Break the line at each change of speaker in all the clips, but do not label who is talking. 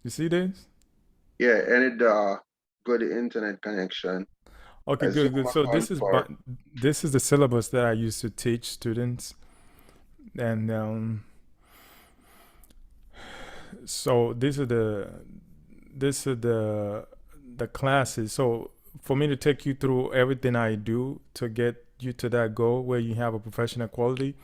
You see this?
Yeah, and good internet connection.
Okay,
I zoom
good, good. So
account for.
this is the syllabus that I used to teach students, and so this is the classes. So for me to take you through everything I do to get you to that goal where you have a professional quality,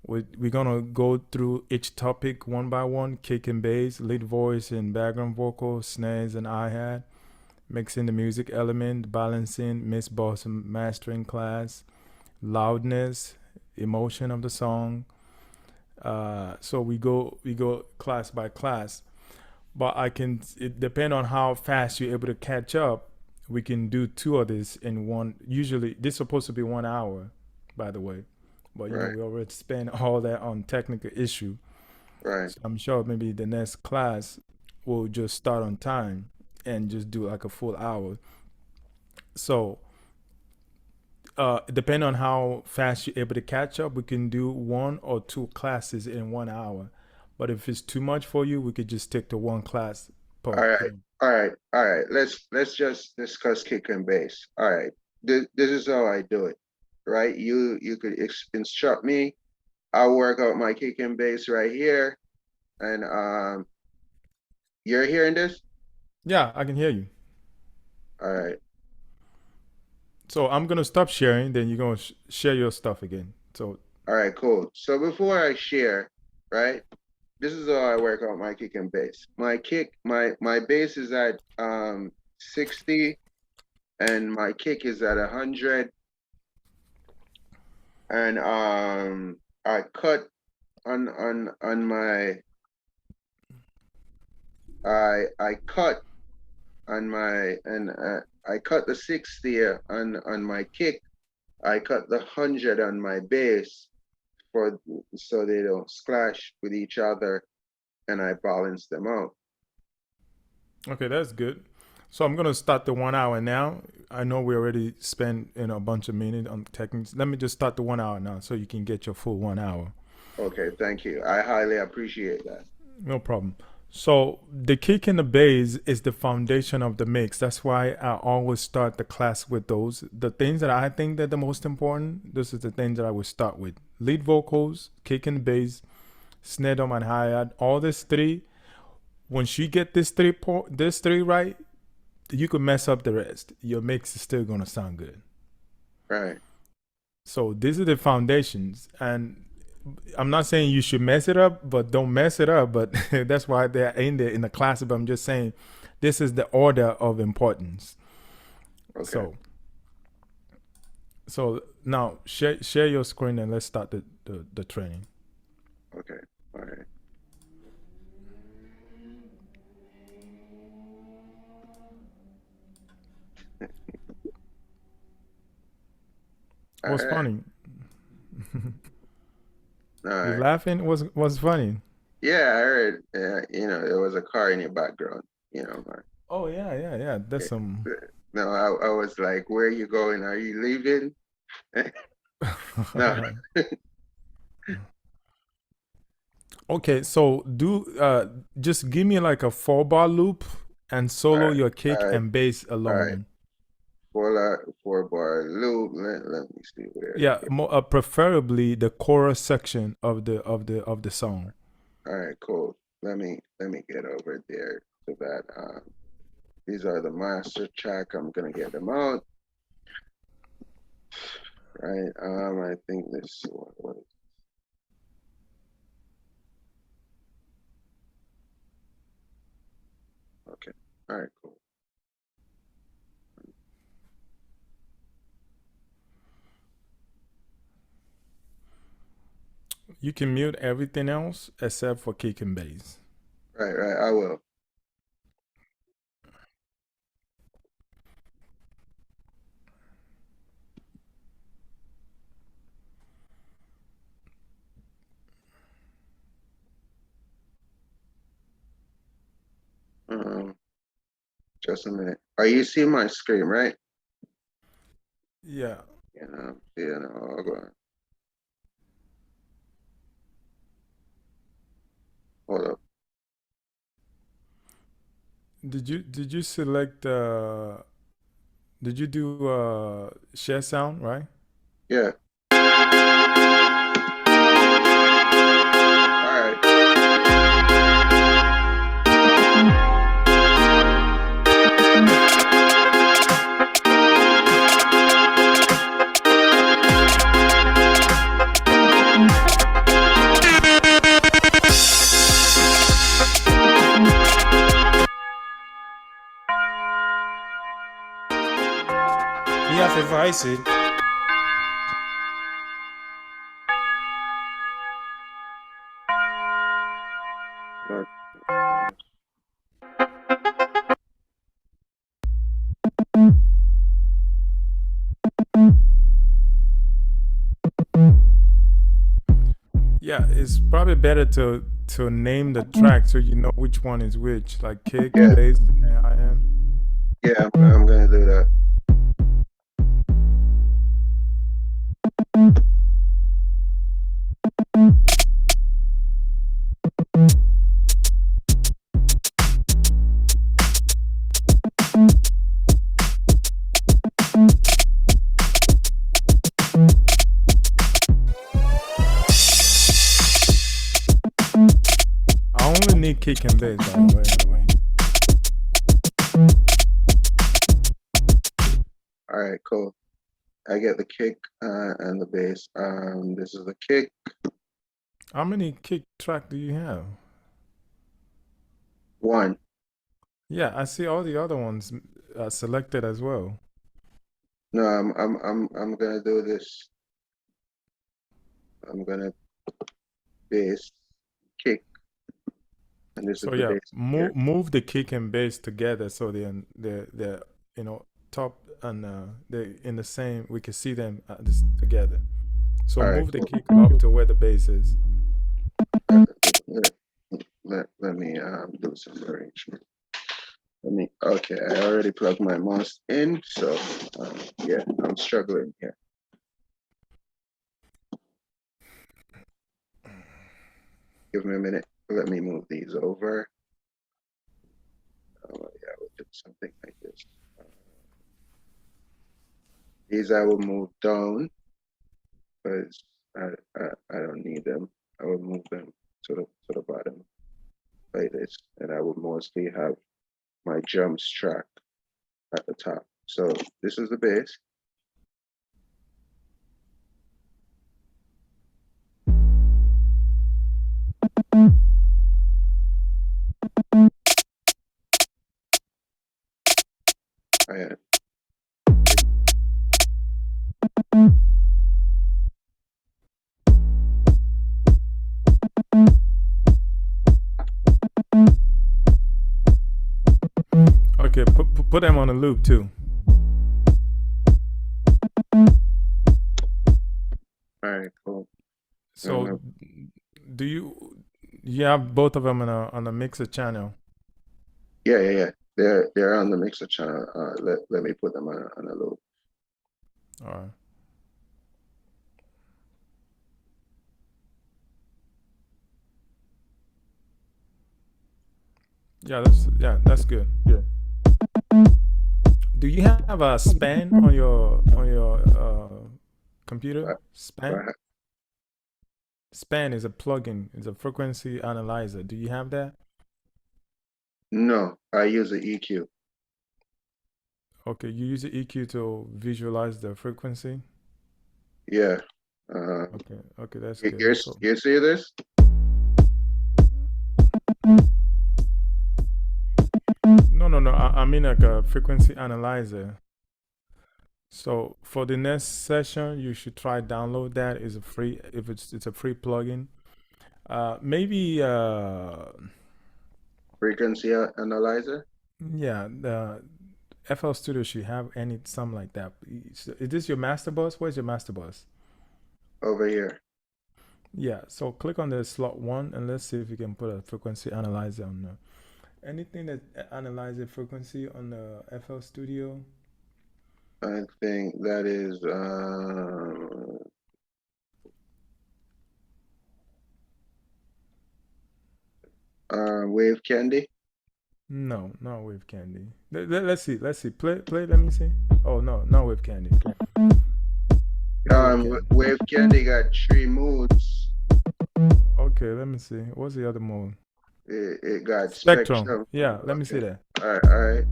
we're gonna go through each topic one by one: kick and bass, lead voice and background vocal, snares and hi-hat, mixing the music element, balancing, miss boss and mastering class, loudness, emotion of the song. So we go class by class, but I can it depend on how fast you're able to catch up. We can do two of this in one. Usually, this is supposed to be 1 hour, by the way, but
Right,
we already spent all that on technical issue.
right.
So I'm sure maybe the next class will just start on time and just do like a full hour. So depending on how fast you're able to catch up, we can do 1 or 2 classes in 1 hour. But if it's too much for you, we could just stick to one class
All
per.
right, all right, all right. Let's just discuss kick and bass. All right. This is how I do it. Right? You could instruct me. I'll work out my kick and bass right here. And you're hearing this?
Yeah, I can hear you.
All right.
So I'm gonna stop sharing. Then you're gonna share your stuff again. So
All right, cool. So before I share, right? This is how I work out my kick and bass. My bass is at 60 and my kick is at 100. And I cut on my I cut on my and I cut the 60 on my kick. I cut the 100 on my bass for so they don't clash with each other, and I balance them out.
okay, that's good. So I'm gonna start the 1 hour now. I know we already spent a bunch of minutes on techniques. Let me just start the 1 hour now, so you can get your full 1 hour.
Okay, thank you. I highly appreciate that.
No problem. So the kick and the bass is the foundation of the mix. That's why I always start the class with those. The things that I think that the most important, this is the things that I would start with. Lead vocals, kick and bass, snare drum and hi-hat. All these three. Once you get this three right, you could mess up the rest. Your mix is still gonna sound good.
Right.
So these are the foundations, and I'm not saying you should mess it up, but don't mess it up. But that's why they're in there in the class. But I'm just saying, this is the order of importance.
Okay.
So, so now share your screen and let's start the training.
Okay. All right. All
What's
right.
funny?
All
You
right.
laughing? Was funny?
Yeah, I heard. There was a car in your background. Man.
Oh yeah, yeah, yeah. That's some.
Yeah. No, I was like, "Where are you going? Are you leaving?" No.
Okay, so do just give me like a 4 bar loop and
All
solo
right.
your
All
kick
right.
and bass
All right.
alone.
Four bar loop. Let me see where.
Yeah, preferably the chorus section of the song.
All right, cool. Let me get over there so that these are the master track. I'm gonna get them out. Right. I think this what okay. All right, cool.
You can mute everything else except for kick and bass.
Right, right. I will. Um, just a minute. Are you seeing my screen, right?
Yeah.
Hold on. Hold up.
did you select did you do share sound, right?
Yeah. All right.
Yeah, for Vice.
But,
Yeah, it's probably better to name the track so you know which one is which, like kick,
yeah,
bass, and IN.
yeah, I'm gonna do that.
I only need kick and bass, by the way.
All right, cool. I get the kick and the bass. This is the kick.
How many kick track do you have?
One.
Yeah, I see all the other ones selected as well.
No, I'm gonna do this. I'm gonna bass, kick, and this is
So
the
yeah,
bass here.
move the kick and bass together so they're top and they're in the same. We can see them together. So
All right,
move the
cool.
kick up to where the bass is.
Let, let me do some arrangement. Okay, I already plugged my mouse in, so yeah, I'm struggling here. Give me a minute. Let me move these over. Oh, yeah, we'll do something like this. These I will move down because I don't need them. I will move them to the bottom like this, and I will mostly have my jumps track at the top. So this is the bass. I had
Okay, put them on a loop too.
all right, cool.
So do you have both of them on a mixer channel?
Yeah. They're on the mixer channel. Let me put them on a loop.
All right. Yeah, that's good. Yeah. Do you have a span on your computer? Span?
But
Span is a plugin. It's a frequency analyzer. Do you have that?
no, I use the EQ.
Okay, you use the EQ to visualize the frequency.
Yeah.
Okay, that's good. So
You see this?
no. I mean like a frequency analyzer. So for the next session, you should try download that. It's a free if it's a free plugin. Maybe
Frequency analyzer
yeah, the FL Studio should have any something like that. Is this your master bus? Where's your master bus?
over here.
Yeah, so click on the slot one and let's see if you can put a frequency analyzer on anything that analyzes frequency on the FL Studio.
I think that is Wave Candy.
No, not Wave Candy. Let's see. Let's see. Play. Let me see. Oh no, not Wave Candy. Not Wave Candy.
Wave Candy got 3 moods.
Okay, let me see. What's the other mode?
It got
Spectrum.
Spectrum.
Yeah, let me see
Okay.
that.
All right.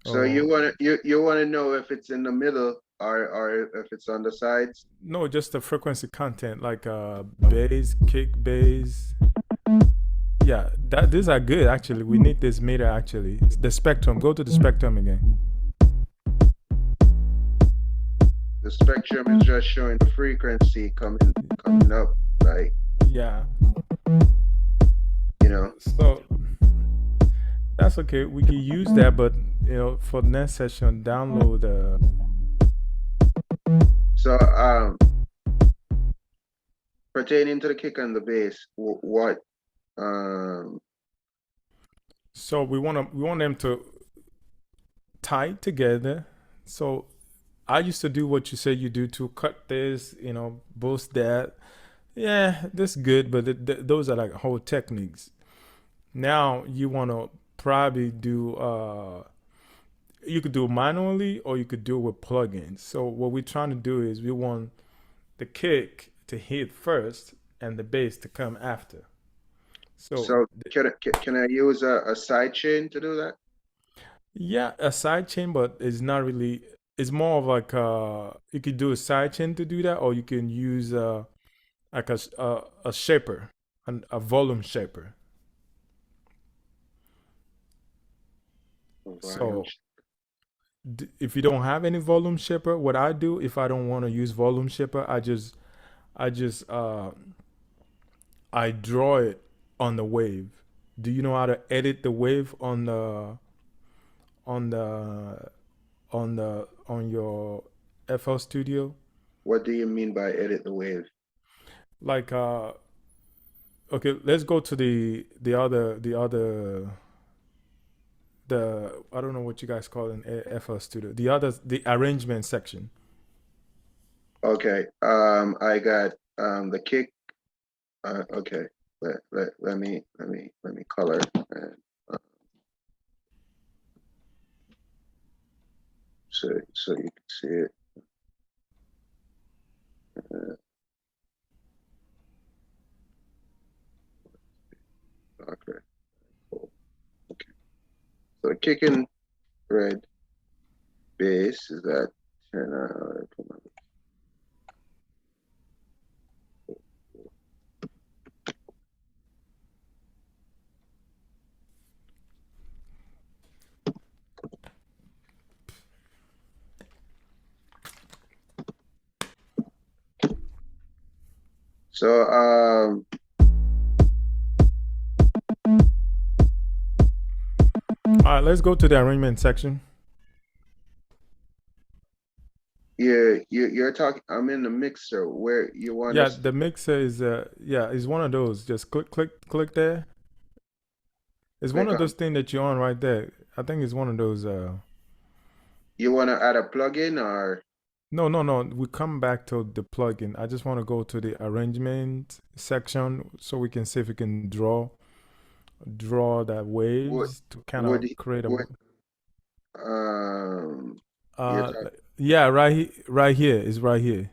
So
Oh
you wanna know if it's in the middle or if it's on the sides?
no, just the frequency content like bass, kick, bass. Yeah, that these are good actually. We need this meter actually. It's the spectrum. Go to the spectrum again.
The spectrum is just showing the frequency coming up, like,
Yeah.
you know.
So that's okay. We can use that, but for the next session, download
So pertaining to the kick and the bass, what
so we want them to tie together. So I used to do what you said you do to cut this, boost that. Yeah, that's good, but those are like whole techniques. Now you want to probably do you could do it manually or you could do it with plugins. So what we're trying to do is we want the kick to hit first and the bass to come after. So
can I use a side chain to do that?
yeah, a side chain, but it's not really. It's more of like you could do a side chain to do that, or you can use like a shaper, a volume shaper.
Volume.
So if you don't have any volume shaper, what I do if I don't want to use volume shaper, I just I draw it on the wave. Do you know how to edit the wave on the on your FL Studio?
What do you mean by edit the wave?
Like okay, let's go to the I don't know what you guys call it in FL Studio. The arrangement section.
Okay. I got the kick. Okay. Let me color and so you can see it. Okay. Cool. Okay. So kicking red bass is that 10 So
All right, let's go to the arrangement section.
you're talking. I'm in the mixer where you want
Yeah,
us.
the mixer is one of those. Just click there. It's one
Click
of
on.
those things that you're on right there. I think it's one of those.
You want to add a plugin or
No. We come back to the plugin. I just want to go to the arrangement section so we can see if we can draw that
what?
waves to kind
What?
of create a.
What? You're
Uh,
talking.
yeah, right here is right here.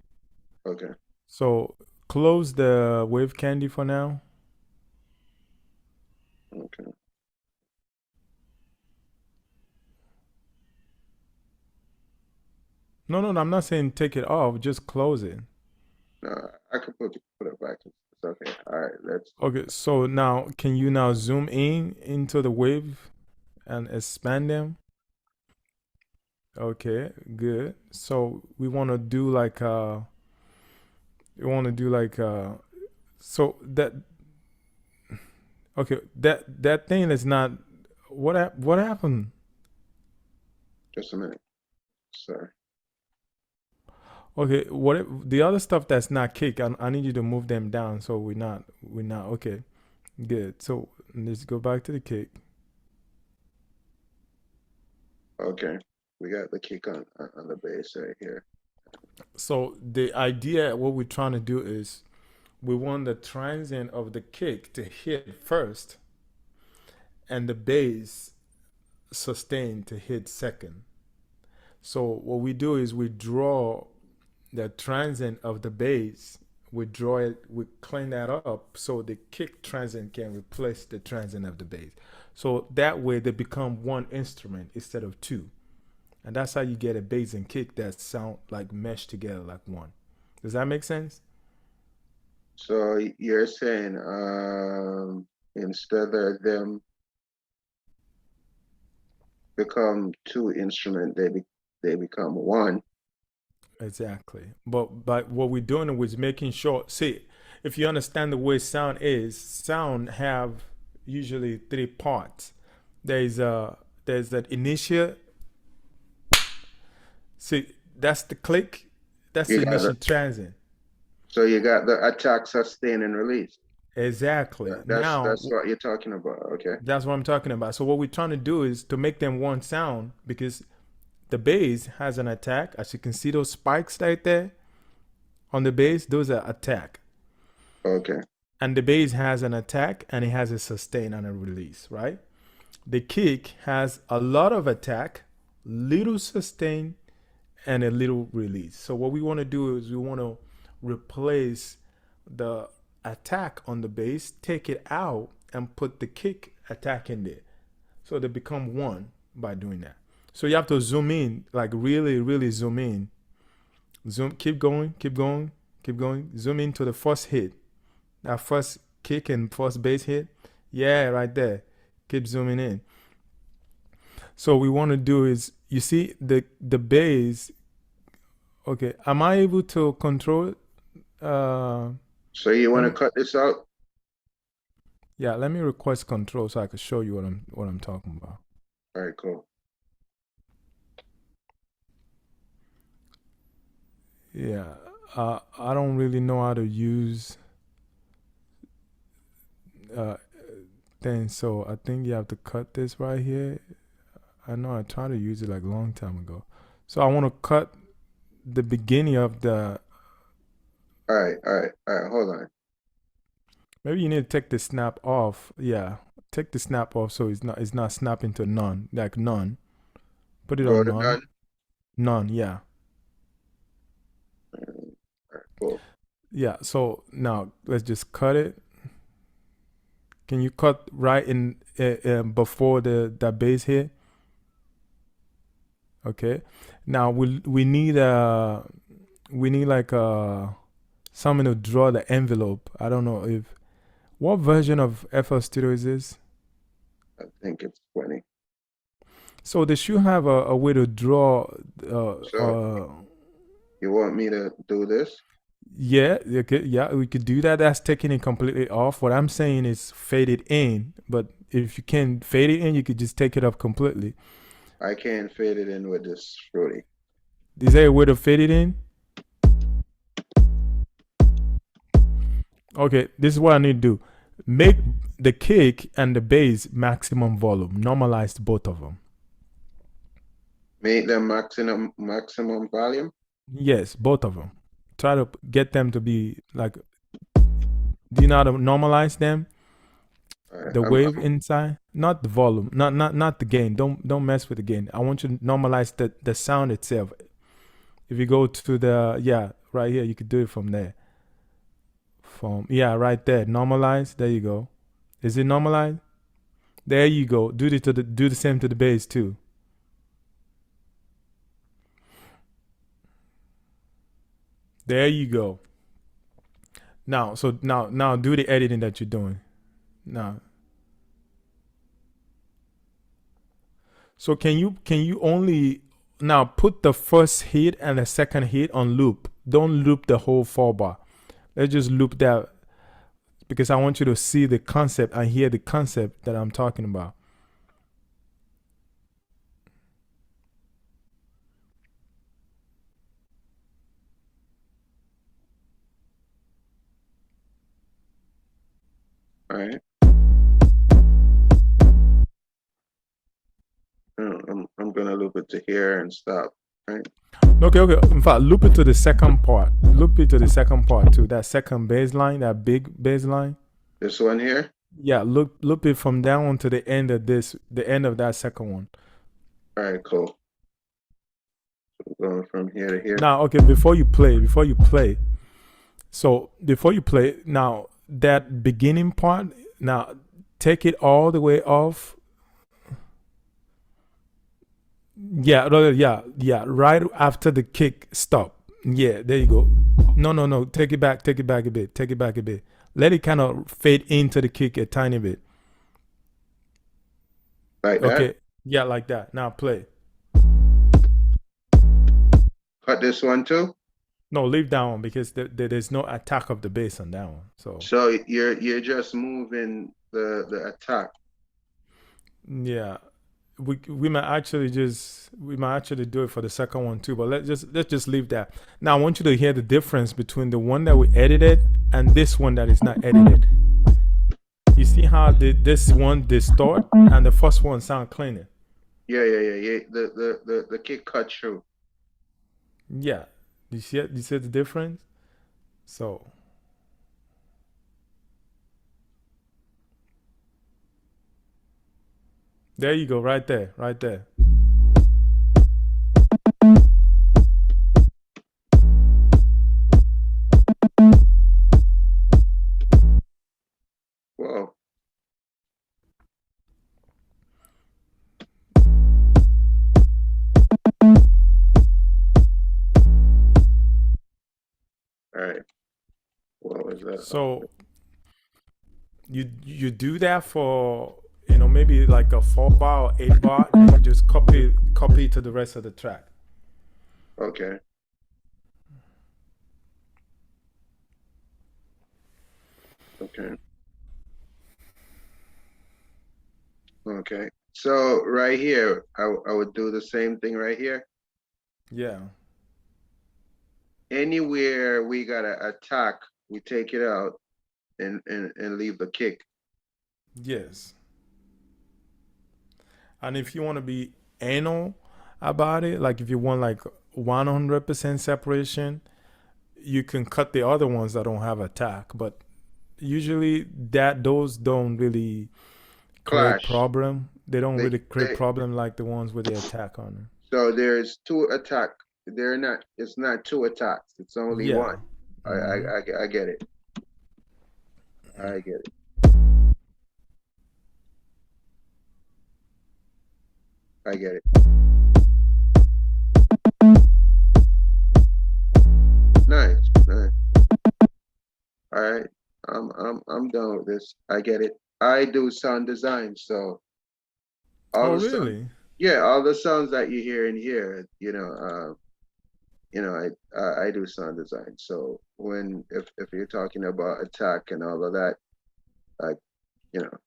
Okay.
So close the wave candy for now.
Okay.
No. I'm not saying take it off. Just close it.
No, I could put it back. It's okay. All right. Let's.
Okay. So now, can you now zoom in into the wave and expand them? Okay, good. So we want to do like we want to do like so that okay that thing is not what happened.
Just a minute. Sorry.
Okay, the other stuff that's not kick, I need you to move them down so we're not okay. Good. So let's go back to the kick.
Okay. We got the kick on the bass right here.
So the idea, what we're trying to do is we want the transient of the kick to hit first and the bass sustain to hit second. So what we do is we draw the transient of the bass. We draw it, we clean that up so the kick transient can replace the transient of the bass. So that way they become one instrument instead of two. And that's how you get a bass and kick that sound like meshed together like one. Does that make sense?
So you're saying, instead of them become two instrument, they become one.
Exactly. But what we're doing was making sure. See, if you understand the way sound is, sound have usually three parts. There's that initial. See, that's the click. That's
You
the
got
initial
the
transient.
so you got the attack, sustain, and release.
Exactly. Now
That's what you're talking about. Okay.
that's what I'm talking about. So what we're trying to do is to make them one sound because the bass has an attack. As you can see, those spikes right there on the bass, those are attack.
Okay.
And the bass has an attack and it has a sustain and a release, right? The kick has a lot of attack, little sustain, and a little release. So what we want to do is we want to replace the attack on the bass, take it out, and put the kick attack in there. So they become one by doing that. So you have to zoom in, like really, really zoom in. Zoom, keep going, keep going, keep going. Zoom into the first hit. That first kick and first bass hit. Yeah, right there. Keep zooming in. So what we want to do is you see the bass. Okay, am I able to control it?
So you
Let
want to
me,
cut this out?
yeah, let me request control so I can show you what I'm talking about.
All right, cool.
Yeah, I don't really know how to use uh things, so I think you have to cut this right here. I know I tried to use it like a long time ago. So I want to cut the beginning of the.
All right, all right, all right. Hold on.
Maybe you need to take the snap off. Yeah, take the snap off so it's not snapping to none, like none. Put it
Go
on
to
none.
done.
None. Yeah.
All right, cool.
Yeah. So now let's just cut it. Can you cut right in before the base here? Okay. Now we need like something to draw the envelope. I don't know if what version of FL Studio is this?
I think it's 20.
So they should have a way to draw. Uh,
So
uh,
you want me to do this?
yeah, okay, yeah, we could do that. That's taking it completely off. What I'm saying is fade it in. But if you can fade it in, you could just take it off completely.
I can't fade it in with this fruity.
Is there a way to fade it in? Okay, this is what I need to do. Make the kick and the bass maximum volume. Normalize both of them.
Make them maximum volume.
Yes, both of them. Try to get them to be like. Do you know how to normalize them?
All right,
The wave inside, not the volume, not the gain. Don't mess with the gain. I want you to normalize the sound itself. If you go to the right here, you could do it from there. From right there, normalize. There you go. Is it normalized? There you go. Do the same to the bass too. There you go. Now do the editing that you're doing. Now. So can you only now put the first hit and the second hit on loop? Don't loop the whole 4 bar. Let's just loop that because I want you to see the concept and hear the concept that I'm talking about.
all right. I'm gonna loop it to here and stop. right?
Okay, okay. In fact, loop it to the second part. Loop it to the second part too. That second bass line, that big bass line.
This one here.
Yeah, loop it from that one to the end of this, the end of that second one.
All right, cool. So going from here to here.
Now, okay, before you play, now that beginning part, now take it all the way off. Yeah, yeah. Right after the kick, stop. Yeah, there you go. No, no, no. Take it back. Take it back a bit. Take it back a bit. Let it kind of fade into the kick a tiny bit.
Like that.
Okay. Yeah, like that. Now play.
Cut this one too.
No, leave that one because there's no attack of the bass on that one. So
So you're just moving the attack.
yeah, we might actually do it for the second one too. But let's just leave that. Now I want you to hear the difference between the one that we edited and this one that is not edited. You see how this one distort and the first one sound cleaner.
Yeah. The kick cut through.
Yeah, you see it? You see the difference? So there you go, right there, right there.
Whoa. All right. What was that?
So you do that for maybe like a 4 bar or 8 bar, and you just copy it to the rest of the track.
Okay. Okay. Okay. So right here, I would do the same thing right here.
Yeah.
Anywhere we gotta attack, we take it out and leave the kick.
Yes. And if you want to be anal about it, like if you want like 100% separation, you can cut the other ones that don't have attack. But usually those don't really create
Clash.
problem. They don't
They
really create
they
problem like the ones with the attack on them.
so there's two attack. They're not. It's not two attacks. It's only
Yeah.
one. I I
Hmm.
I, I get it. I get it. I get it. Nice. Nice. All right. I'm done with this. I get it. I do sound design, so all
Oh,
the sound,
really?
yeah, all the sounds that you hear in here, I do sound design. So when if you're talking about attack and all of that, like, you know,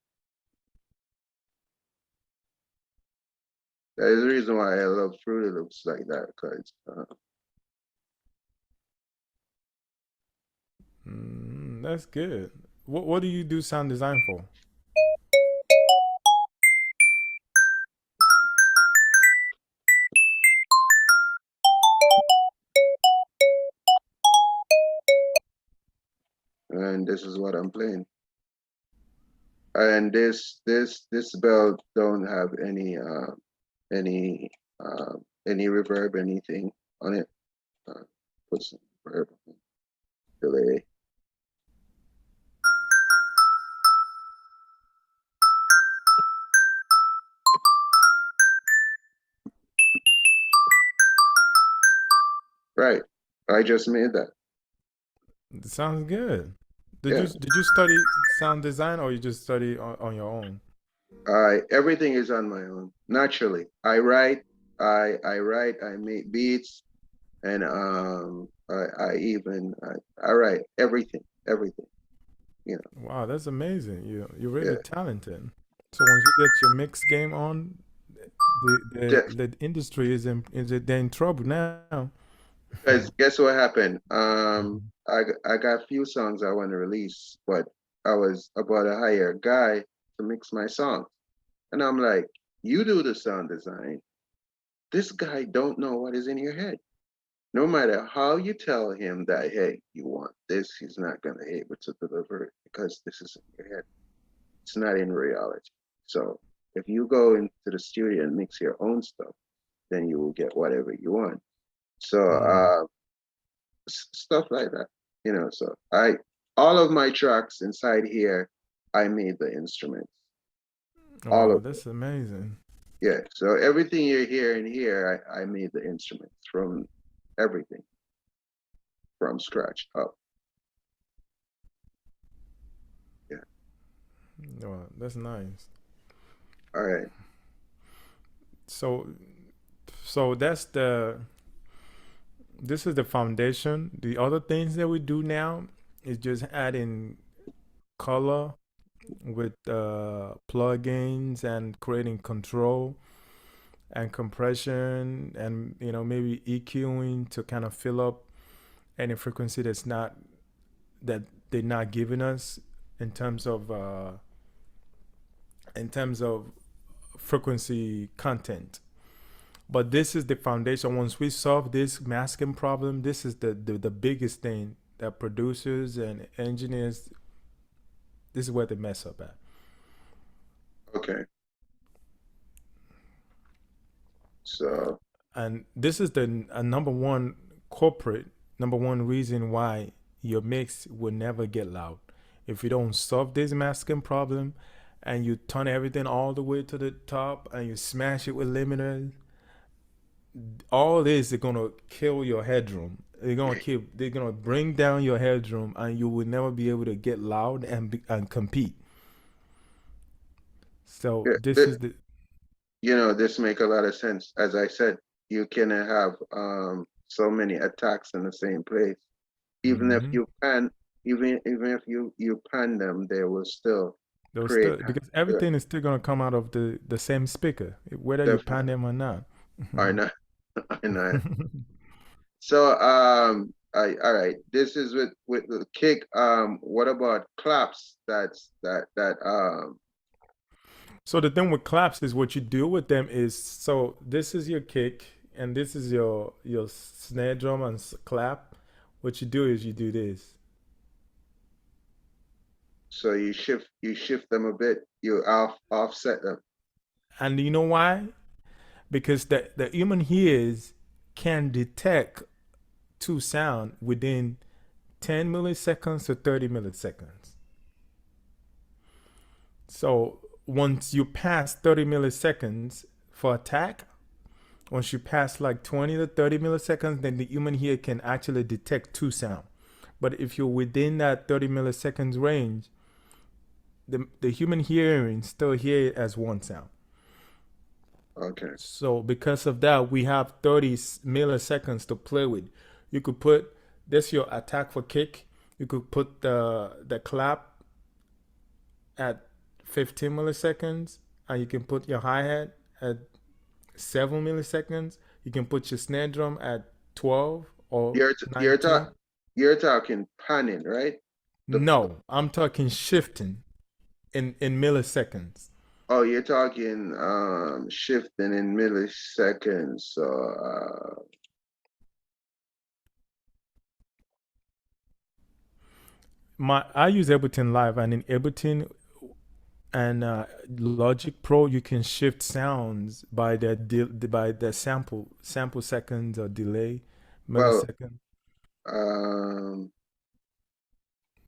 that is the reason why I love Fruity Loops like that, because
That's good. What do you do sound design for?
and this is what I'm playing. And this bell don't have any any reverb, anything on it. Put some reverb, delay. Right. I just made that.
It sounds good.
Yeah.
Did you study sound design or you just study on your own?
Everything is on my own. Naturally. I write, I make beats, and I write everything, everything, you know.
Wow, that's amazing. You're really
Yeah.
talented. So once you get your mix game on,
Ju-
the industry they're in trouble now.
Because guess what happened?
Mhm.
I got a few songs I want to release, but I was about to hire a guy to mix my songs. And I'm like, you do the sound design. this guy don't know what is in your head. No matter how you tell him that, hey, you want this, he's not going to be able to deliver it because this is in your head. It's not in reality. So if you go into the studio and mix your own stuff, then you will get whatever you want. So
Mm.
stuff like that, you know. So all of my tracks inside here, I made the instruments, all
Wow,
of it.
that's amazing.
Yeah. So everything you're hearing here, I made the instruments from everything from scratch up. Yeah.
Wow, that's nice.
All right.
So, so that's the this is the foundation. The other things that we do now is just adding color with plugins and creating control and compression and maybe EQing to kind of fill up any frequency that they're not giving us in terms of frequency content. But this is the foundation. Once we solve this masking problem, this is the biggest thing that producers and engineers, this is where they mess up at.
Okay. So
And this is the number one corporate, number one reason why your mix will never get loud. If you don't solve this masking problem and you turn everything all the way to the top and you smash it with limiters, all this is gonna kill your headroom. They're gonna bring down your headroom and you will never be able to get loud and compete. So
yeah,
this is the
this make a lot of sense. As I said, you cannot have so many attacks in the same place. Even if
mm-hmm.
you pan, even if you pan them, they will still
Those
create.
still because
Yeah,
everything is still gonna come out of the same speaker, whether you pan
definitely.
them or not.
I know. I know. So all right. This is with the kick. What about claps? That.
So the thing with claps is what you do with them is so this is your kick and this is your snare drum and clap. What you do is you do this,
So you shift them a bit. You offset them.
and you know why? Because the human ears can detect two sound within 10 milliseconds to 30 milliseconds. So once you pass 30 milliseconds for attack, once you pass like 20 to 30 milliseconds, then the human ear can actually detect two sound. But if you're within that 30 milliseconds range, the human hearing still hear it as one sound.
Okay.
So because of that, we have 30 milliseconds to play with. You could put this your attack for kick. You could put the clap at 15 milliseconds, and you can put your hi hat at 7 milliseconds. You can put your snare drum at 12 or
You're t- you're
19.
ta- you're talking panning, right? The
No, I'm talking shifting in milliseconds.
Oh, you're talking shifting in milliseconds. So
I use Ableton Live, and in Ableton and Logic Pro, you can shift sounds by by the sample seconds or delay
well,
millisecond.
um,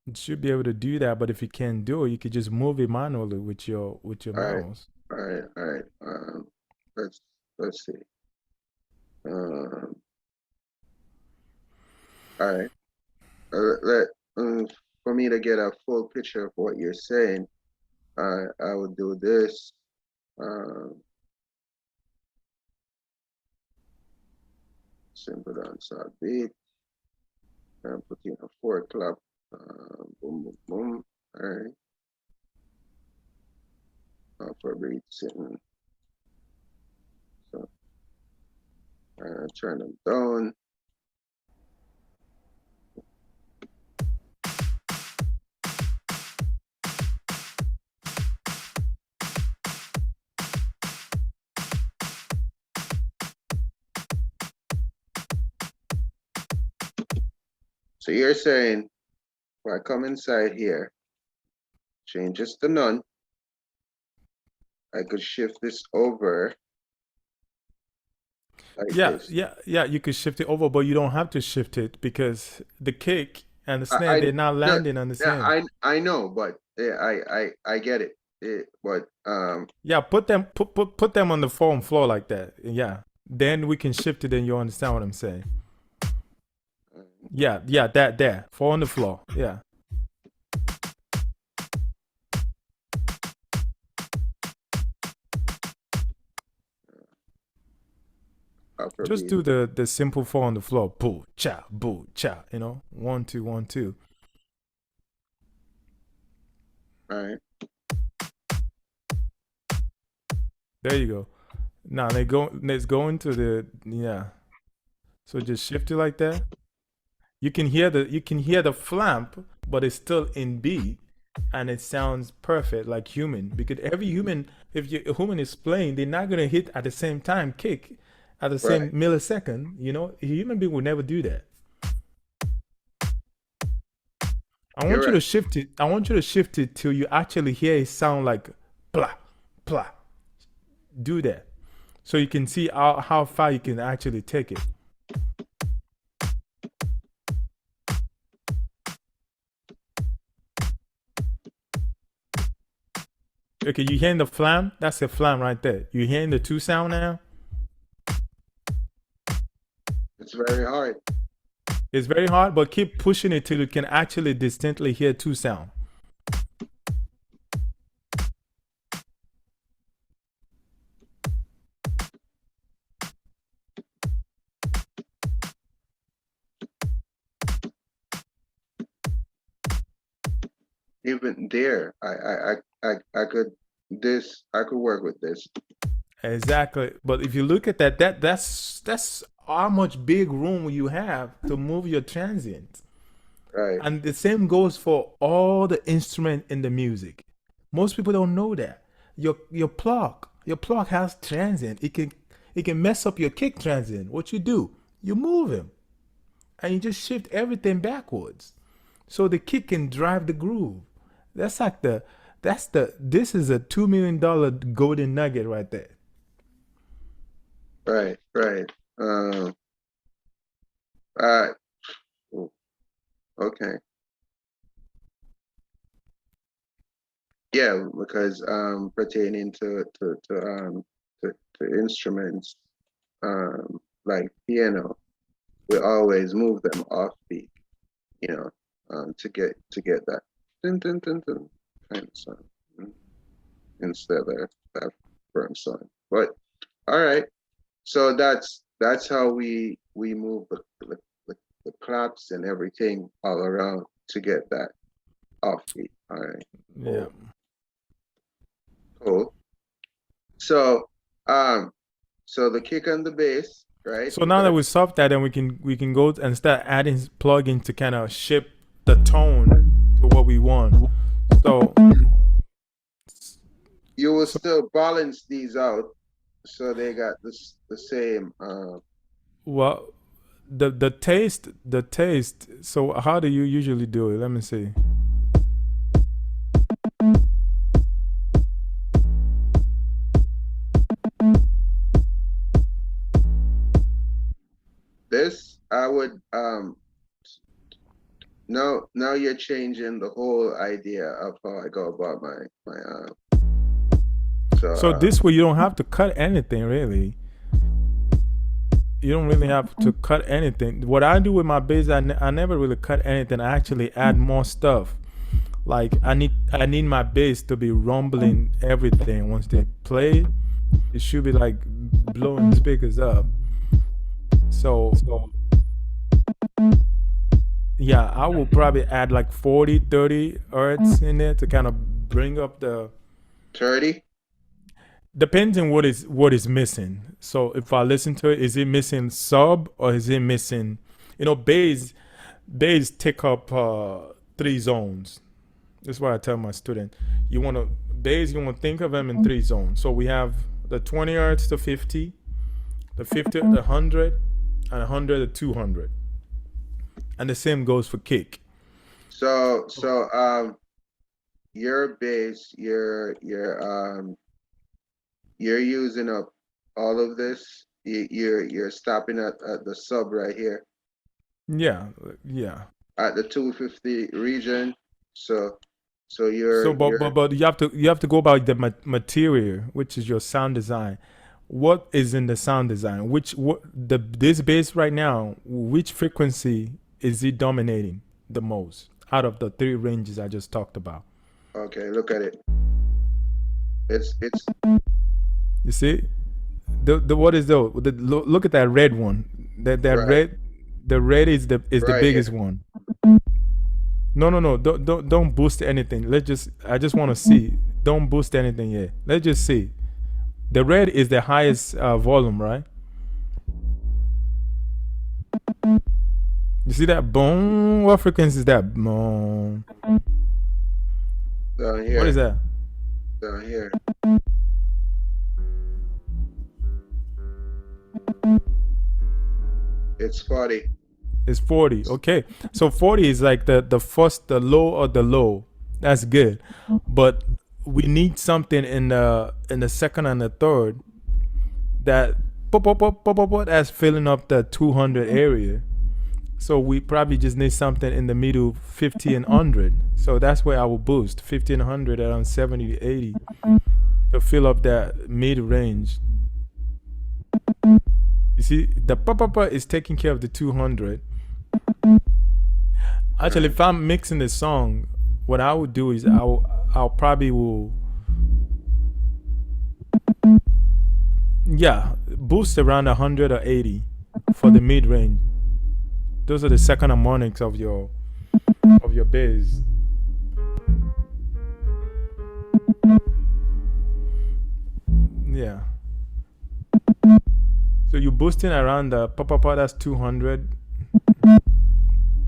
You should be able to do that, but if you can't do it, you could just move it manually with your
all right,
mouse.
all right, all right. Let's let's see. Um, all right. Let For me to get a full picture of what you're saying, I would do this. Um, Simple dancehall beat. And put in a four clap. Boom, boom, boom. All right. For beat sitting. So turn them down. So you're saying, if I come inside here, change this to none, I could shift this over like this.
Yeah. You could shift it over, but you don't have to shift it because the kick and the snare
I
they're not
no,
landing on the
yeah,
same.
I know, but I get it. But
Yeah, put them on the foam floor like that. Yeah, then we can shift it, and you understand what I'm saying. Yeah, that there, four on the floor. Yeah.
upper
Just
B.
do the simple four on the floor. Boo cha, boo cha. You know, 1 2 1 2.
All right.
There you go. Now they go. Let's go into the yeah. So just shift it like that. You can hear the flamp, but it's still in B, and it sounds perfect like human. Because every human, if a human is playing, they're not gonna hit at the same time, kick at the same
Right.
millisecond. You know, a human being would never do that. I want
You're
you to
right.
shift it. I want you to shift it till you actually hear it sound like blah, blah. Do that, so you can see how far you can actually take it. Okay, you hearing the flam? That's a flam right there. You hearing the two sound now?
It's very hard.
It's very hard, but keep pushing it till you can actually distinctly hear two sound.
Even there, I could work with this.
Exactly. But if you look at that's how much big room you have to move your transient.
Right.
And the same goes for all the instrument in the music. Most people don't know that. Your plug has transient. It can mess up your kick transient. What you do? You move him. And you just shift everything backwards. So the kick can drive the groove. That's like this is a $2 million golden nugget right there.
Right. Right. Uh, oh, okay. Yeah, because pertaining to instruments like piano, we always move them off beat, you know, to get that dun, dun, dun, dun, kind of sound instead of that firm sound. But all right, so that's how we move the claps and everything all around to get that offbeat. All right,
Yeah.
cool, cool. So so the kick and the bass, right?
So now that we solved that, then we can go and start adding plugins to kind of shape the tone to what we want. So
You will still balance these out so they got the same
well, the taste. So how do you usually do it? Let me see.
this. I would now you're changing the whole idea of how I go about my
So this way you don't have to cut anything really. You don't really have to cut anything. What I do with my bass, I never really cut anything. I actually add more stuff. Like I need my bass to be rumbling everything. Once they play, it should be like blowing speakers up. So yeah, I will probably add like 40, 30 hertz in there to kind of bring up the
30.
depends on what is missing. So if I listen to it, is it missing sub or is it missing? Bass take up three zones. That's why I tell my student, you want to bass, you want to think of them in three zones. So we have the 20 hertz to 50, the 50 to 100, and 100 to 200. and the same goes for kick.
So your bass, you're using up all of this. You're stopping at the sub right here
Yeah, yeah.
at the 250 region. So so
So,
you're
but
you're
but but you have to go about the material, which is your sound design. What is in the sound design? What the this bass right now? Which frequency is it dominating the most out of the three ranges I just talked about?
okay, look at it. It's
You see, the what is look at that red one. That
right
red, the red is the
right
biggest
here.
one. No, no, no. Don't boost anything. I just want to see. Don't boost anything yet. Let's just see. The red is the highest volume, right? You see that boom? What frequency is that? Boom.
Down
What is
here.
that?
Down here. It's 40.
It's 40. Okay. So 40 is like the first, the low or the low. That's good. But we need something in the second and the third that pop pop pop pop pop pop, that's filling up the 200 area. So we probably just need something in the middle, 50 and 100. So that's where I will boost 50 and 100 around 70 to 80 to fill up that mid range. You see, the pop pop pop is taking care of the 200.
All
Actually,
right.
if I'm mixing the song, what I would do is I'll probably will, yeah, boost around 100 or 80 for the mid range. Those are the second harmonics of your bass. Yeah. So you're boosting around the pop pop pop, that's 200.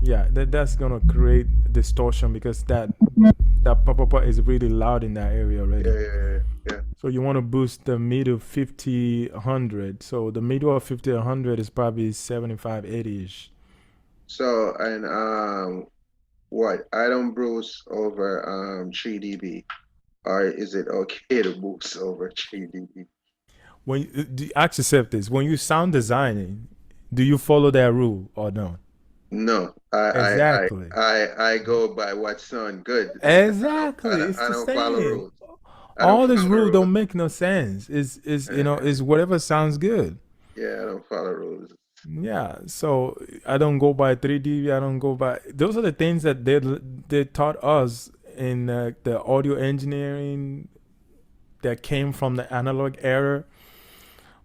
Yeah, that's gonna create distortion because that pop pop pop is really loud in that area
Yeah,
already.
yeah, yeah, yeah.
So you want to boost the middle 50 100. So the middle of 50 100 is probably 75 80 ish.
So and what? I don't bruise over 3 dB. Or is it okay to boost over 3 dB?
When ask yourself this, when you sound designing, do you follow that rule or not?
No,
Exactly.
I go by what sound good.
Exactly. It's
I
the
don't follow
same.
rules. I don't
All these
follow
rules
rules.
don't make no sense. Is
Uh,
is whatever sounds good.
yeah, I don't follow rules.
Yeah. So I don't go by 3D. I don't go by. Those are the things that they taught us in the audio engineering that came from the analog era.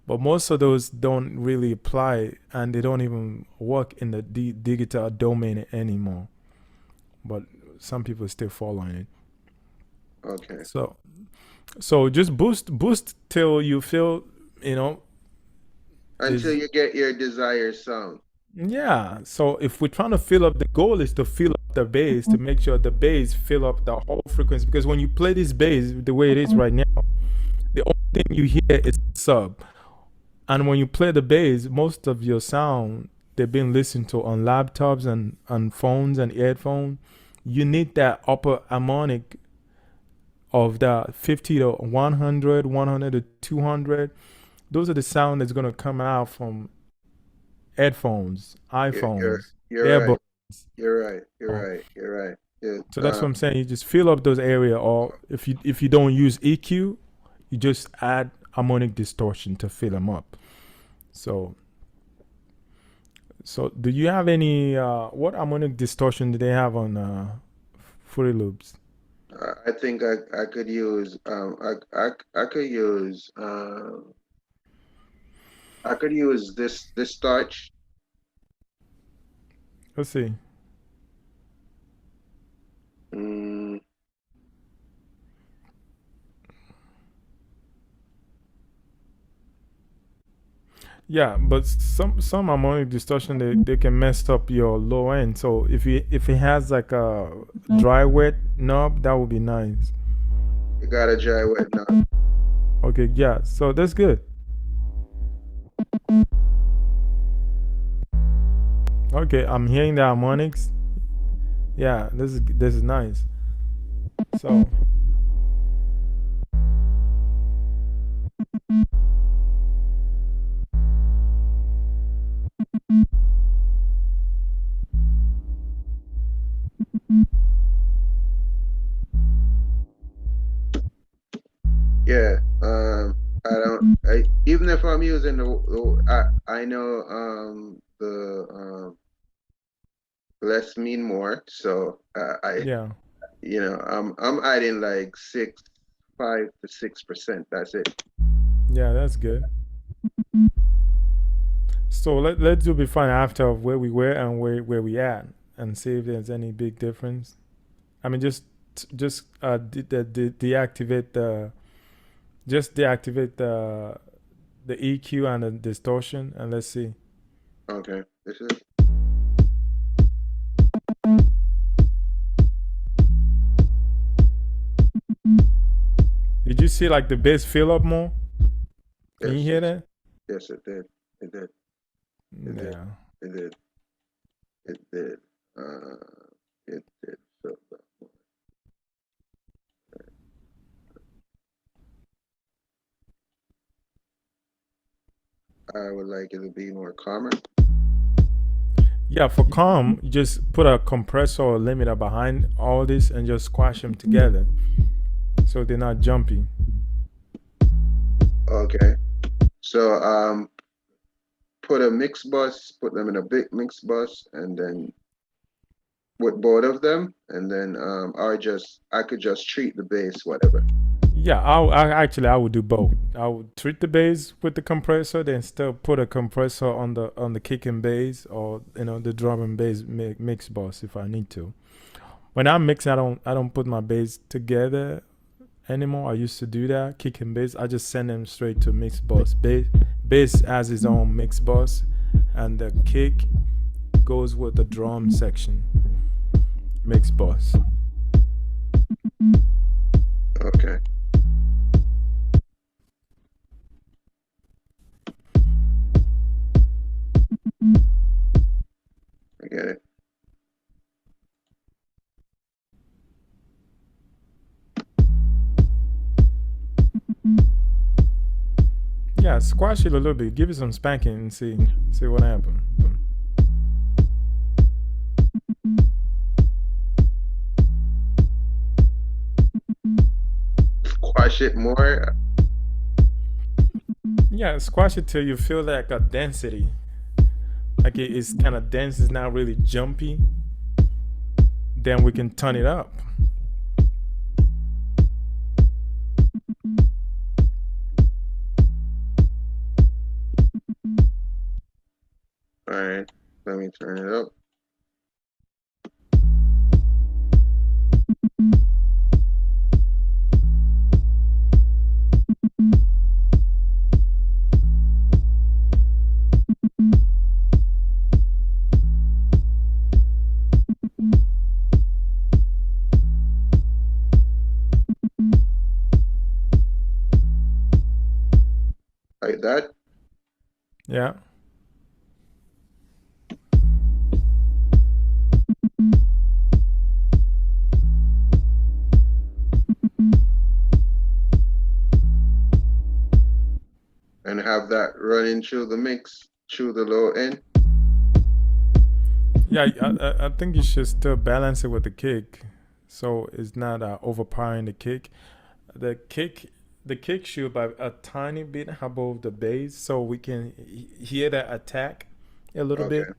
But most of those don't really apply, and they don't even work in the digital domain anymore. But some people still following it.
Okay.
So just boost till you feel, you know,
Until
is
you get your desired sound.
yeah. So if we're trying to fill up, the goal is to fill up the bass to make sure the bass fill up the whole frequency. Because when you play this bass the way it is right now, the only thing you hear is sub. And when you play the bass, most of your sound they've been listened to on laptops and on phones and earphones. You need that upper harmonic of that 50 to 100, 100 to 200. Those are the sound that's gonna come out from headphones, iPhones,
You're
earbuds.
right. You're right. You're right. You're right. Yeah.
So that's what I'm saying. You just fill up those area, or if you don't use EQ, you just add harmonic distortion to fill them up. So do you have any what harmonic distortion do they have on Fruity Loops?
I think I could use I could use I could use this starch.
Let's see.
Mm,
Yeah, but some harmonic distortion they can mess up your low end. So if it has like a dry wet knob, that would be nice.
you gotta dry wet now.
Okay, yeah. So that's good. Okay, I'm hearing the harmonics. Yeah, this is nice. So
Yeah. I don't. Even if I'm using I know less mean more. So
yeah,
I'm adding like 5 to 6%. That's it.
yeah, that's good. So let's do before and after of where we were and where we at, and see if there's any big difference. I mean, deactivate the just deactivate the EQ and the distortion, and let's see.
Okay. This is
Did you see like the bass fill up more? Can you
yes,
hear that?
yes, it did. It did. It did.
Yeah.
It did. It did. Uh, it did. So, I would like it to be more calmer.
Yeah, for calm, you just put a compressor or limiter behind all this and just squash them together so they're not jumpy.
Okay. So put a mix bus, put them in a big mix bus, and then with both of them, and then I could just treat the bass, whatever.
Yeah, I would do both. I would treat the bass with the compressor, then still put a compressor on the kick and bass, or the drum and bass mix bus if I need to. When I'm mixing, I don't put my bass together anymore. I used to do that, kick and bass. I just send them straight to mix bus. Bass has its own mix bus, and the kick goes with the drum section mix bus.
Okay. I get it.
Yeah, squash it a little bit. Give it some spanking and see what happens.
Squash it more.
Yeah, squash it till you feel like a density. Like it's kind of dense, it's not really jumpy. Then we can turn it up.
All right. Let me turn it up. Like that.
Yeah.
And have that running through the mix, through the low end.
Yeah, I think you should still balance it with the kick, so it's not overpowering the kick. The kick, the kick should be a tiny bit above the bass, so we can hear the attack a little
Okay.
bit.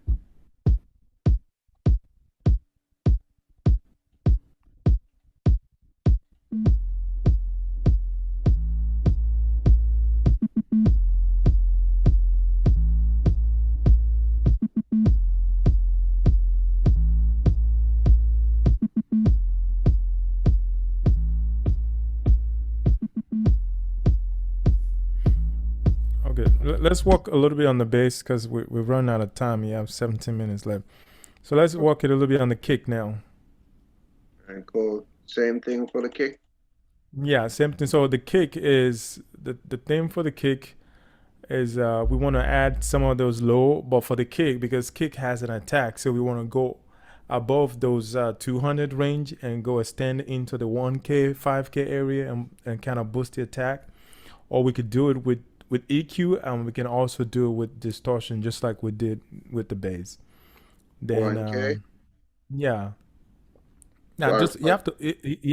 Okay, let's walk a little bit on the bass because we've run out of time. You have 17 minutes left, so let's walk it a little bit on the kick now.
And cool. Same thing for the kick.
Yeah, same thing. So the kick is the theme for the kick. is we want to add some of those low, but for the kick, because kick has an attack, so we want to go above those 200 range and go extend into the 1K, 5K area and kind of boost the attack. Or we could do it with EQ, and we can also do it with distortion, just like we did with the bass. Then
1K.
yeah. Now
Or,
just you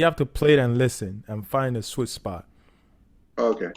have to play it and listen and find a sweet spot.
okay.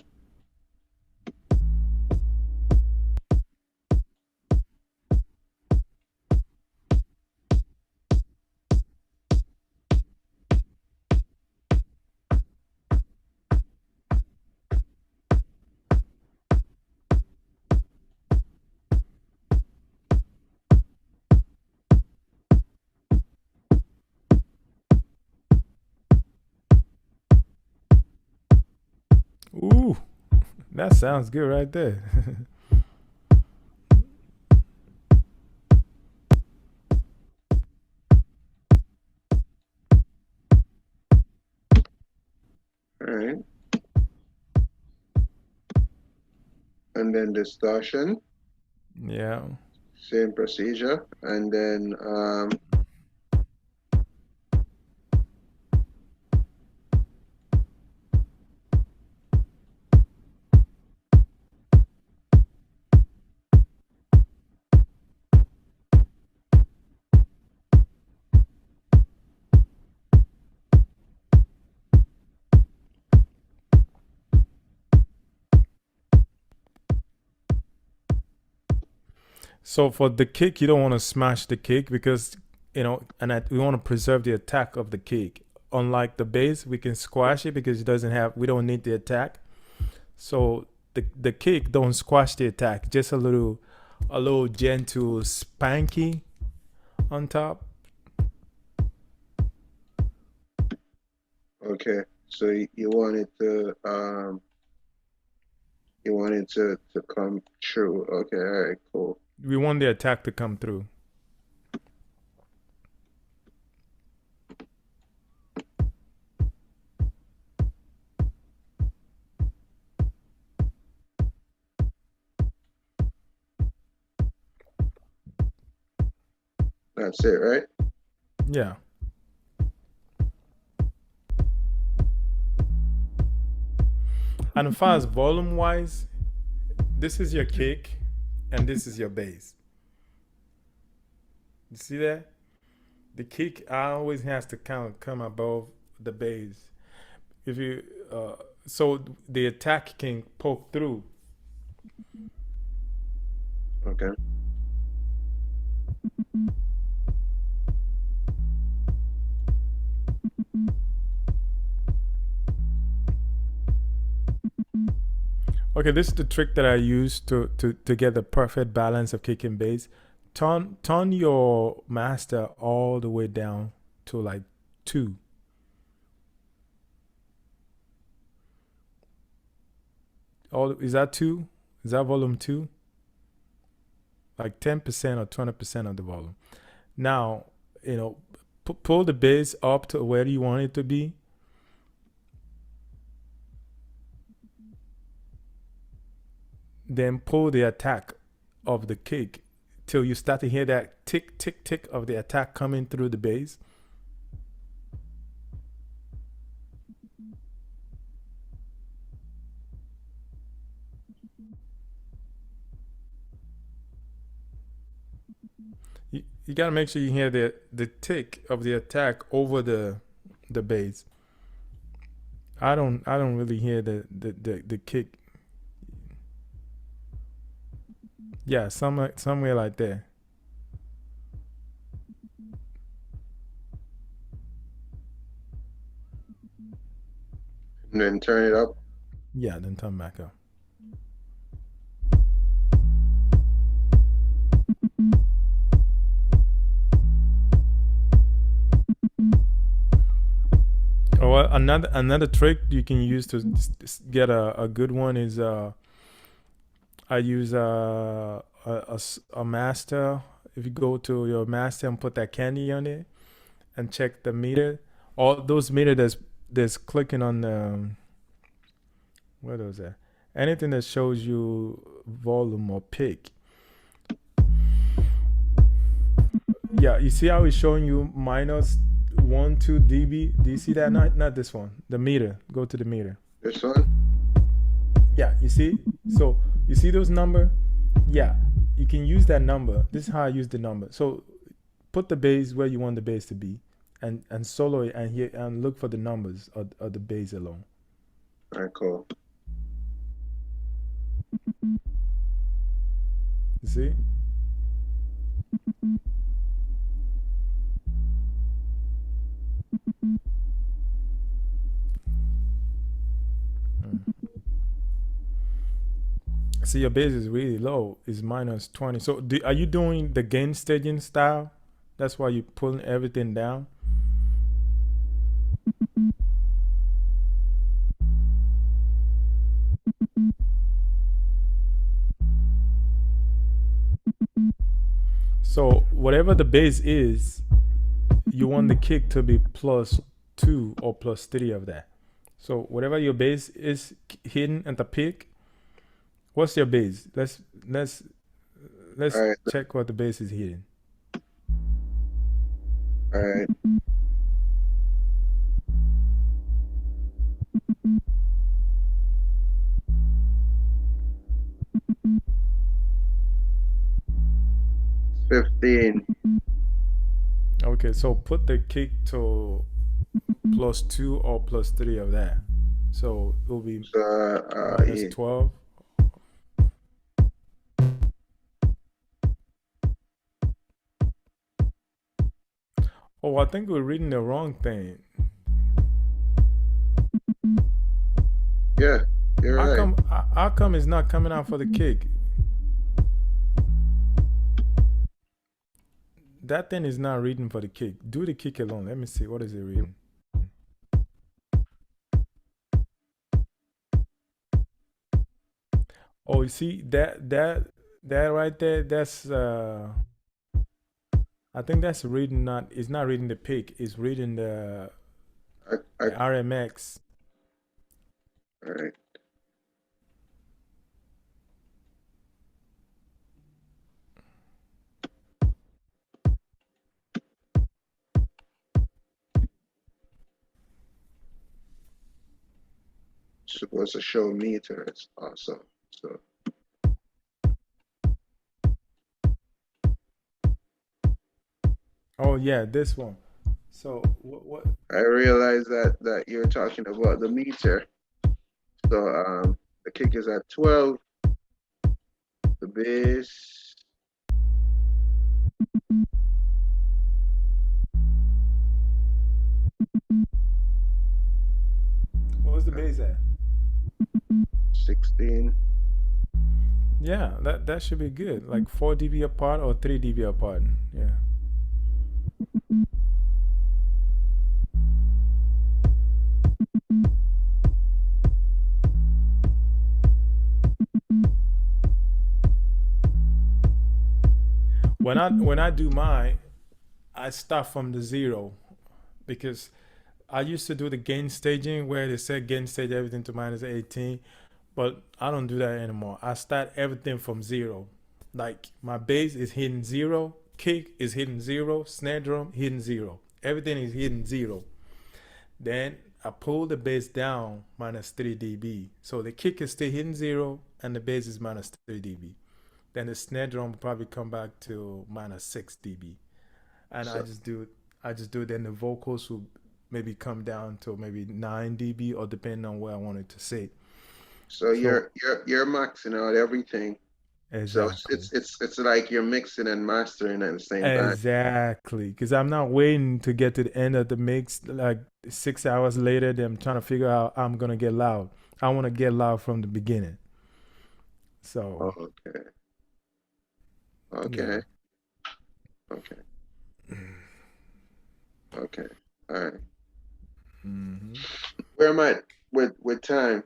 Ooh, that sounds good right there.
All right. And then distortion,
Yeah.
same procedure. And then
So for the kick, you don't want to smash the kick because we want to preserve the attack of the kick. Unlike the bass, we can squash it because it doesn't have. We don't need the attack. So the kick don't squash the attack. Just a little gentle spanky on top.
okay. So you want it to come true. Okay, all right, cool.
We want the attack to come through.
That's it, right?
Yeah. And as far as volume wise, this is your kick and this is your bass. You see that? The kick always has to come above the bass. If you so the attack can poke through.
Okay.
Okay, this is the trick that I use to get the perfect balance of kick and bass. Turn your master all the way down to like 2. Is that 2? Is that volume 2? Like 10% or 20% of the volume. Now, pull the bass up to where you want it to be. Then pull the attack of the kick till you start to hear that tick, tick, tick of the attack coming through the bass. You gotta make sure you hear the tick of the attack over the bass. I don't really hear the kick. Yeah, somewhere like there.
And then turn it up.
Yeah, then turn back up. Or another trick you can use to get a good one is I use a master. If you go to your master and put that candy on it and check the meter, all those meter that's clicking on the what was that? anything that shows you volume or peak. Yeah, you see how it's showing you minus 1 2 dB. Do you see that? Not this one, the meter. Go to the meter.
This one?
Yeah, you see. So you see those number. Yeah, you can use that number. This is how I use the number. So put the base where you want the base to be, and solo it, and here and look for the numbers of the base alone.
All right, cool.
You see? See, your base is really low. It's minus 20. So are you doing the gain staging style? That's why you're pulling everything down. So whatever the base is, you want the kick to be +2 or +3 of that. So whatever your base is hidden at the peak, what's your base? Let's
All right,
check what the base is hidden.
all right. It's 15.
Okay, so put the kick to +2 or +3 of that. So it will be
So,
minus
yeah.
12. Oh, I think we're reading the wrong thing.
Yeah, you're right.
How come it's not coming out for the kick? That thing is not reading for the kick. Do the kick alone. Let me see. What is it reading? Oh, you see that right there. That's I think that's reading not. It's not reading the peak. It's reading the
I,
RMX.
all right. Supposed to show meters also. So,
Oh yeah, this one. So what?
I realize that you're talking about the meter. So, the kick is at 12. The base.
What was the base at?
16.
Yeah, that should be good. Like 4 dB apart or 3 dB apart. Yeah. When I do mine, I start from the zero because I used to do the gain staging where they said gain stage everything to -18, but I don't do that anymore. I start everything from zero. Like my bass is hitting zero, kick is hitting zero, snare drum hitting zero. Everything is hitting zero. Then I pull the bass down -3 dB. So the kick is still hitting zero and the bass is -3 dB. Then the snare drum will probably come back to -6 dB. And
So,
I just do it. Then the vocals will maybe come down to maybe 9 dB or depending on where I want it to sit.
so
So
you're maxing out everything. So
exactly.
it's like you're mixing and mastering at the same time.
Exactly. Because I'm not waiting to get to the end of the mix like 6 hours later. Then I'm trying to figure out how I'm gonna get loud. I want to get loud from the beginning. So
Oh, okay.
yeah.
Okay. Okay. Okay. All right.
Mm-hmm.
Where am I with time?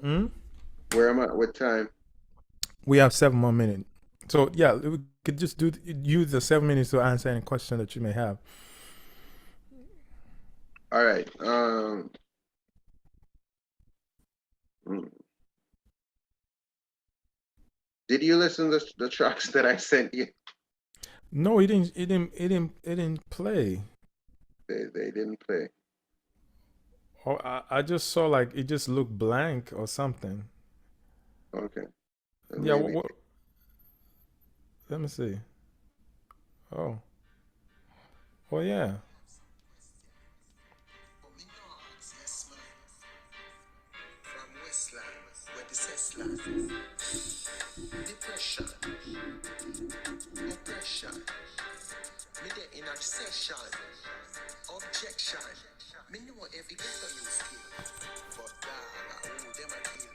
Mm?
Where am I with time?
We have 7 more minutes. So yeah, we could just use the 7 minutes to answer any question that you may have.
All right. Mm. Did you listen to the tracks that I sent you?
No, it didn't play.
They didn't play.
Or I just saw like it just looked blank or something.
Okay. Then
Yeah,
maybe.
let me see. Oh, oh yeah.
From Westland, where the Cessland, depression, oppression, me there in a session, objection, me know every ghetto you skill, but dog, who them a kill,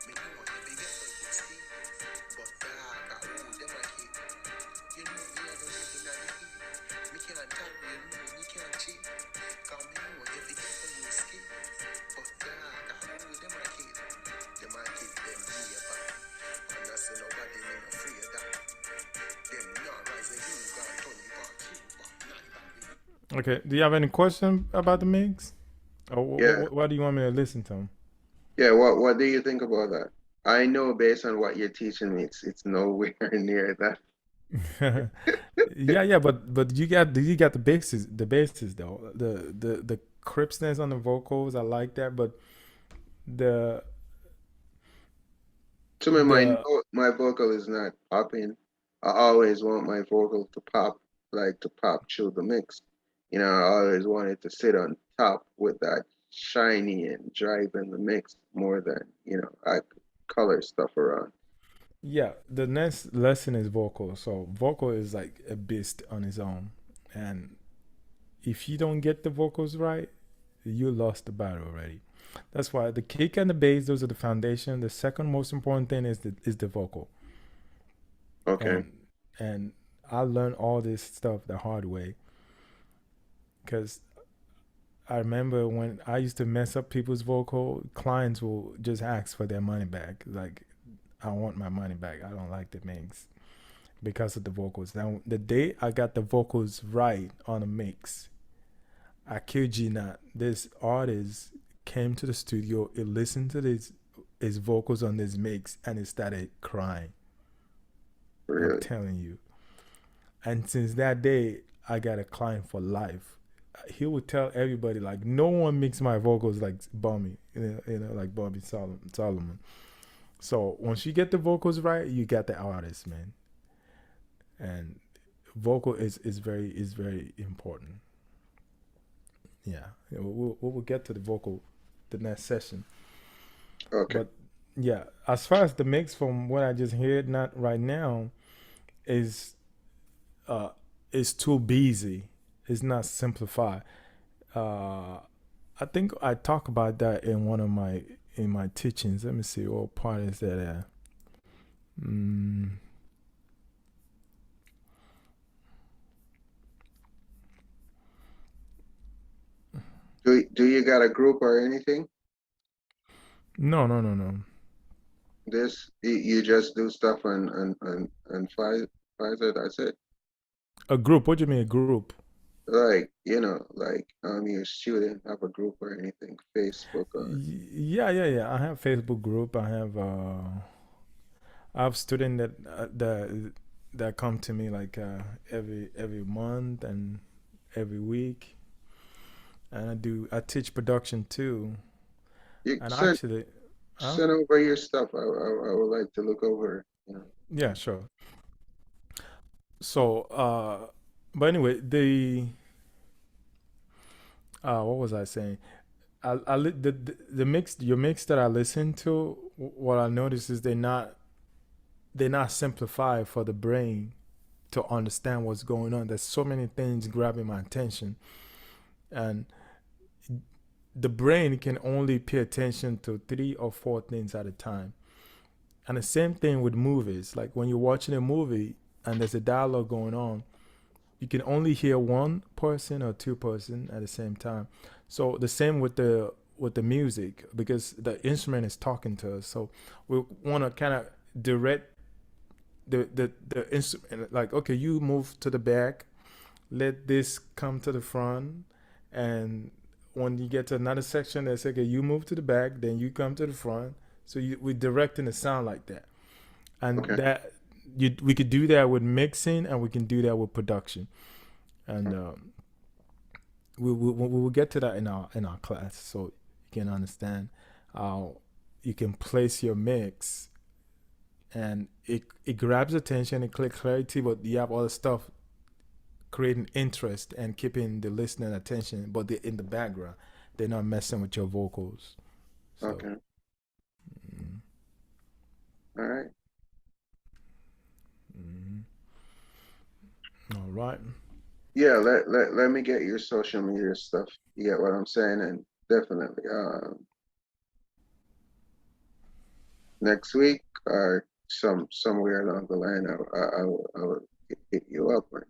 me know every ghetto you skill, but dog, who them a kill, you know me I don't live in the hill, me can't tell you, me can't cheat, cause me know every ghetto you skill, but dog, who them a kill, them a kill them neighbor, and I say nobody me no afraid that, them not rise a you got turn it back, you back, nine.
Okay. Do you have any question about the mix? Or
Yeah.
what do you want me to listen to?
Yeah. What do you think about that? I know based on what you're teaching me, it's nowhere near that.
Yeah, yeah, but you got the bases though. The crispness on the vocals, I like that, but the
To me,
the
my vocal is not popping. I always want my vocal to pop, like to pop through the mix. I always want it to sit on top with that shiny and driving the mix more than, I color stuff around.
yeah, the next lesson is vocal. So vocal is like a beast on its own, and if you don't get the vocals right, you lost the battle already. That's why the kick and the bass, those are the foundation. The second most important thing is the vocal.
Okay.
And I learned all this stuff the hard way because I remember when I used to mess up people's vocal, clients will just ask for their money back. Like, I want my money back. I don't like the mix because of the vocals. Now, the day I got the vocals right on a mix, I kid you not, this artist came to the studio, he listened to his vocals on this mix, and he started crying. I'm
Really.
telling you. And since that day, I got a client for life. He would tell everybody like, no one mixed my vocals like Bummy, like Bobby Solomon. So once you get the vocals right, you got the artist, man. And vocal is very important. Yeah, we'll get to the vocal the next session.
Okay.
But yeah, as far as the mix from what I just heard, not right now, is uh is too busy. It's not simplified. Uh, I think I talk about that in one of my teachings. Let me see what part is that at. Mm,
Do you got a group or anything?
no, no, no, no.
This you just do stuff and Pfizer, that's it.
A group? What do you mean a group?
Like, like your student have a group or anything, Facebook or
Yeah, yeah, yeah. I have Facebook group. I have student that come to me like every month and every week, and I teach production too.
you
And
send
actually, huh?
send over your stuff. I would like to look over.
Yeah, sure. So, but anyway, what was I saying? The mix, your mix that I listen to, what I notice is they're not simplified for the brain to understand what's going on. There's so many things grabbing my attention, and the brain can only pay attention to 3 or 4 things at a time. And the same thing with movies. Like when you're watching a movie and there's a dialogue going on, you can only hear one person or two-person at the same time. So the same with the music because the instrument is talking to us. So we want to kind of direct the instrument. Like, okay, you move to the back, let this come to the front, and when you get to another section, they say, okay, you move to the back, then you come to the front. So we're directing the sound like that, and
Okay.
that we could do that with mixing, and we can do that with production, and we will get to that in our class, so you can understand how you can place your mix, and it grabs attention, it clicks clarity, but you have other stuff creating interest and keeping the listener attention, but they're in the background. They're not messing with your vocals. So,
Okay. All right.
all right.
Yeah, let me get your social media stuff. You get what I'm saying? And definitely, next week or somewhere along the line, I will hit you up and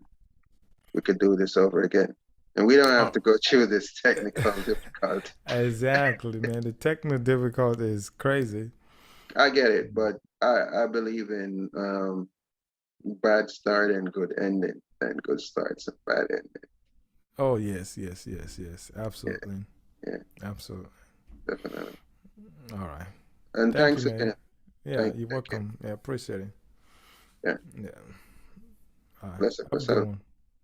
we could do this over again. And we don't have to go through this technical difficulty.
Exactly, man. The technical difficulty is crazy.
I get it, but I believe in bad start and good ending, and good starts and bad ending.
Oh yes, absolutely.
Yeah,
Absolutely.
definitely.
All right.
And
Thank
thanks
you, man.
again.
Yeah,
Thank
you're
you.
welcome. Yeah, appreciate it.
Yeah.
Yeah. All right.
Bless
Have a
yourself.
good one.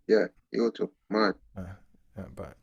Yeah, you too. Man.
Yeah, bye.